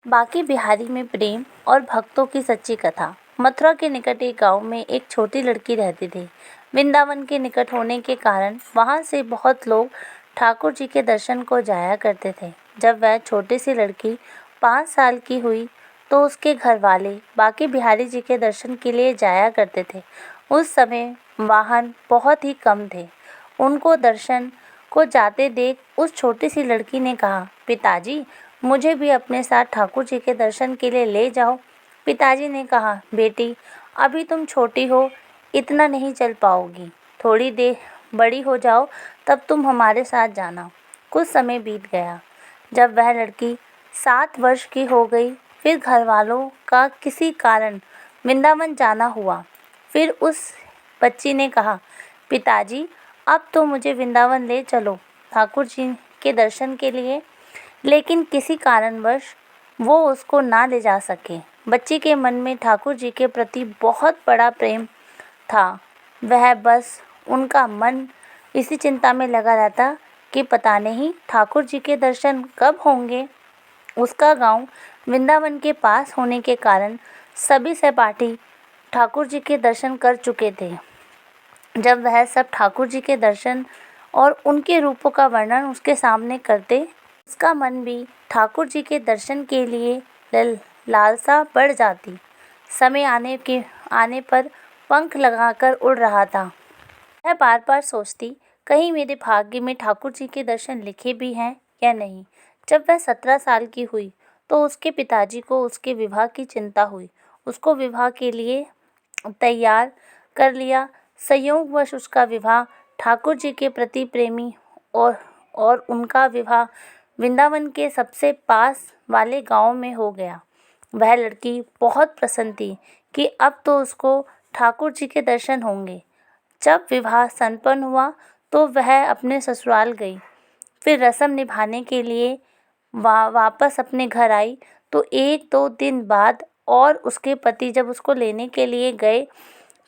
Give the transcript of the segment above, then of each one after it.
बांके बिहारी में प्रेम और भक्तों की सच्ची कथा। मथुरा के निकट एक गांव में एक छोटी लड़की रहती थी। वृंदावन के निकट होने के कारण वहां से बहुत लोग ठाकुर जी के दर्शन को जाया करते थे। जब वह छोटी सी लड़की 5 साल की हुई तो उसके घर वाले बांके बिहारी जी के दर्शन के लिए जाया करते थे। उस समय वाहन बहुत ही कम थे। उनको दर्शन को जाते देख उस छोटी सी लड़की ने कहा, पिताजी मुझे भी अपने साथ ठाकुर जी के दर्शन के लिए ले जाओ। पिताजी ने कहा, बेटी अभी तुम छोटी हो, इतना नहीं चल पाओगी, थोड़ी देर बड़ी हो जाओ तब तुम हमारे साथ जाना। कुछ समय बीत गया। जब वह लड़की 7 वर्ष की हो गई फिर घर वालों का किसी कारण वृंदावन जाना हुआ। फिर उस बच्ची ने कहा, पिताजी अब तो मुझे वृंदावन ले चलो ठाकुर जी के दर्शन के लिए। लेकिन किसी कारणवश वो उसको ना ले जा सके। बच्ची के मन में ठाकुर जी के प्रति बहुत बड़ा प्रेम था। वह बस उनका मन इसी चिंता में लगा रहता कि पता नहीं ठाकुर जी के दर्शन कब होंगे। उसका गांव वृंदावन के पास होने के कारण सभी सहपाठी ठाकुर जी के दर्शन कर चुके थे। जब वह सब ठाकुर जी के दर्शन और उनके रूपों का वर्णन उसके सामने करते, उसका मन भी ठाकुर जी के दर्शन के लिए लालसा बढ़ जाती। समय आने पर पंख लगाकर उड़ रहा था। वह बार बार सोचती, कहीं मेरे भाग्य में ठाकुर जी के दर्शन लिखे भी हैं या नहीं। जब वह 17 साल की हुई तो उसके पिताजी को उसके विवाह की चिंता हुई। उसको विवाह के लिए तैयार कर लिया। संयोगवश उसका विवाह ठाकुर जी के प्रति प्रेमी और उनका विवाह वृंदावन के सबसे पास वाले गांव में हो गया। वह लड़की बहुत प्रसन्न थी कि अब तो उसको ठाकुर जी के दर्शन होंगे। जब विवाह संपन्न हुआ तो वह अपने ससुराल गई। फिर रस्म निभाने के लिए वापस अपने घर आई तो 1-2 दिन बाद और उसके पति जब उसको लेने के लिए गए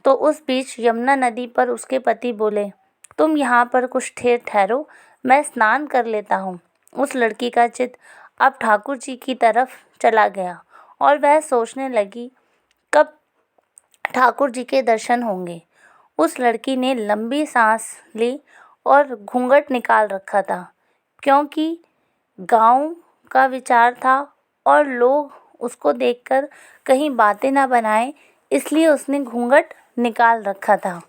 तो उस बीच यमुना नदी पर उसके पति बोले, तुम यहाँ पर कुछ देर ठहरो, मैं स्नान कर लेता हूँ। उस लड़की का चित्त अब ठाकुर जी की तरफ चला गया और वह सोचने लगी कब ठाकुर जी के दर्शन होंगे। उस लड़की ने लंबी सांस ली और घूंघट निकाल रखा था, क्योंकि गांव का विचार था और लोग उसको देखकर कहीं बातें ना बनाएं, इसलिए उसने घूंघट निकाल रखा था।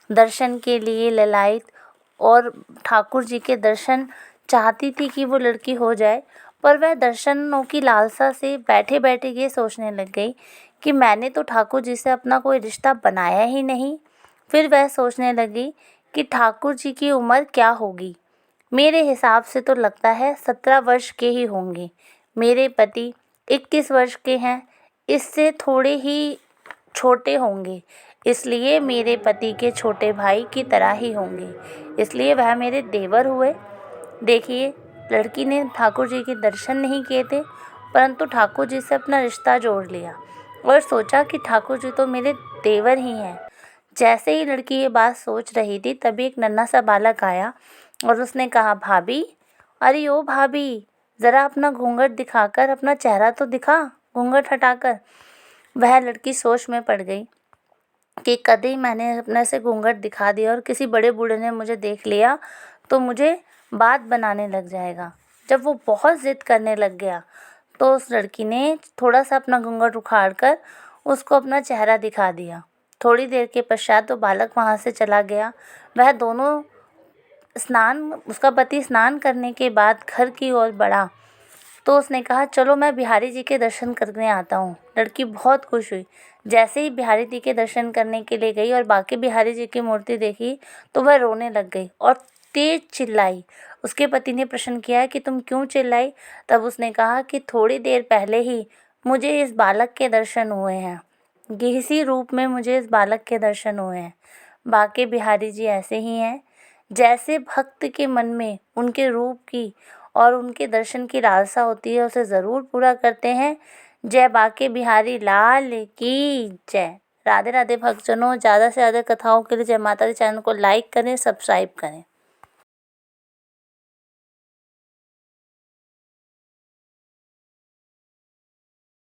दर्शन के लिए ललायत और ठाकुर जी के दर्शन चाहती थी कि वो लड़की हो जाए, पर वह दर्शनों की लालसा से बैठे बैठे ये सोचने लग गई कि मैंने तो ठाकुर जी से अपना कोई रिश्ता बनाया ही नहीं। फिर वह सोचने लगी कि ठाकुर जी की उम्र क्या होगी। मेरे हिसाब से तो लगता है 17 वर्ष के ही होंगे। मेरे पति 21 वर्ष के हैं, इससे थोड़े ही छोटे होंगे, इसलिए मेरे पति के छोटे भाई की तरह ही होंगे, इसलिए वह मेरे देवर हुए। देखिए, लड़की ने ठाकुर जी के दर्शन नहीं किए थे, परंतु ठाकुर जी से अपना रिश्ता जोड़ लिया और सोचा कि ठाकुर जी तो मेरे देवर ही हैं। जैसे ही लड़की ये बात सोच रही थी तभी एक नन्हा सा बालक आया और उसने कहा, भाभी, अरे ओ भाभी, ज़रा अपना घूंघट दिखाकर अपना चेहरा तो दिखा, घूंघट हटाकर। वह लड़की सोच में पड़ गई कि कभी मैंने अपने से घूंघट दिखा दिया और किसी बड़े बूढ़े ने मुझे देख लिया तो मुझे बात बनाने लग जाएगा। जब वो बहुत ज़िद करने लग गया तो उस लड़की ने थोड़ा सा अपना घूंघट उखाड़ कर उसको अपना चेहरा दिखा दिया। थोड़ी देर के पश्चात तो बालक वहाँ से चला गया। वह दोनों उसका पति स्नान करने के बाद घर की ओर बढ़ा तो उसने कहा, चलो मैं बिहारी जी के दर्शन करने आता हूँ। लड़की बहुत खुश हुई। जैसे ही बिहारी जी के दर्शन करने के लिए गई और बांके बिहारी जी की मूर्ति देखी तो वह रोने लग गई और तेज चिल्लाई। उसके पति ने प्रश्न किया कि तुम क्यों चिल्लाई? तब उसने कहा कि थोड़ी देर पहले ही मुझे इस बालक के दर्शन हुए हैं, इसी रूप में मुझे इस बालक के दर्शन हुए हैं। बांके बिहारी जी ऐसे ही हैं, जैसे भक्त के मन में उनके रूप की और उनके दर्शन की लालसा होती है उसे ज़रूर पूरा करते हैं। जय बांके बिहारी लाल की जय। राधे राधे भक्तजनों, ज़्यादा से ज़्यादा कथाओं के लिए जय माता दी चैनल को लाइक करें, सब्सक्राइब करें।